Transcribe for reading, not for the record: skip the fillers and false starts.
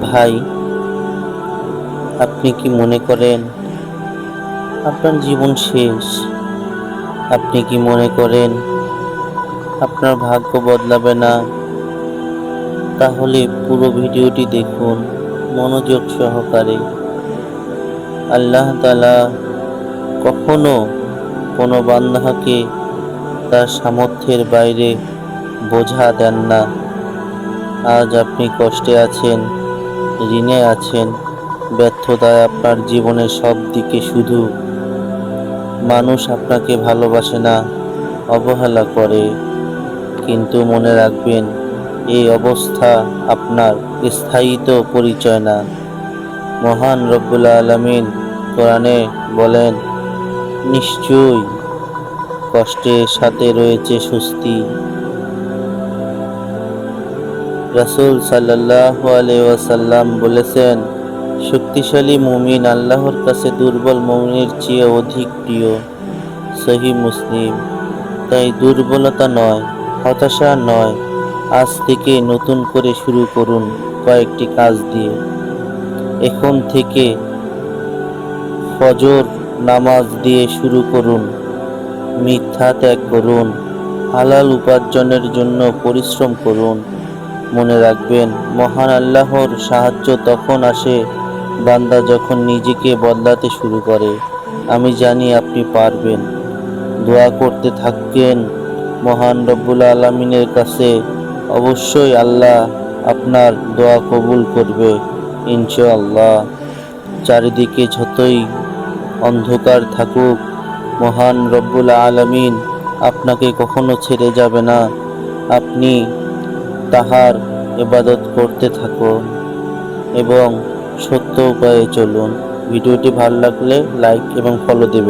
ভাই, আপনি কি মনে করেন আপনার জীবন শেষ? আপনি কি মনে করেন আপনার ভাগ্য বদলাবে না? তাহলে পুরো ভিডিওটি দেখুন মনোযোগ সহকারে। আল্লাহ তাআলা কখনো কোনো বান্দাকে তার সামর্থ্যের বাইরে বোঝা দেন না। আজ আপনি কষ্টে আছেন, ঋণে আছেন, ব্যর্থতায় আপনার জীবনের সব দিকে শুধু মানুষ আপনাকে ভালোবাসে না, অবহেলা করে। কিন্তু মনে রাখবেন, এই অবস্থা আপনার স্থায়িত্ব পরিচয় না। মহান রব্বুল আলামিন কোরআনে বলেন, নিশ্চয়ই কষ্টের সাথে রয়েছে স্বস্তি। রাসূল সাল্লাল্লাহু আলাইহি ওয়াসাল্লাম বলেছেন, শক্তিশালী মুমিন আল্লাহর কাছে দুর্বল মুমিনের চেয়ে অধিক প্রিয়। সহিহ মুসলিম। তাই দুর্বলতা নয়, হতাশা নয়, আজ থেকে নতুন করে শুরু করুন কয়েকটি কাজ দিয়ে। এখন থেকে ফজর নামাজ দিয়ে শুরু করুন, মিথ্যা ত্যাগ করুন, হালাল উপার্জনের জন্য পরিশ্রম করুন। মনে রাখবেন, মহান আল্লাহর সাহায্য তখন আসে বান্দা যখন নিজেকে বদলাতে শুরু করে। আমি জানি আপনি পারবেন। দোয়া করতে থাকেন মহান রব্বুল আলামিনের কাছে। অবশ্যই আল্লাহ আপনার দোয়া কবুল করবে ইনশাআল্লাহ। চারিদিকে যতই অন্ধকার থাকুক, মহান রব্বুল আলামিন আপনাকে কখনো ছেড়ে যাবে না। আপনি তাহার ইবাদত করতে থাকুন এবং সত্য উপায়ে চলুন। ভিডিওটি ভালো লাগলে লাইক এবং ফলো দেবেন।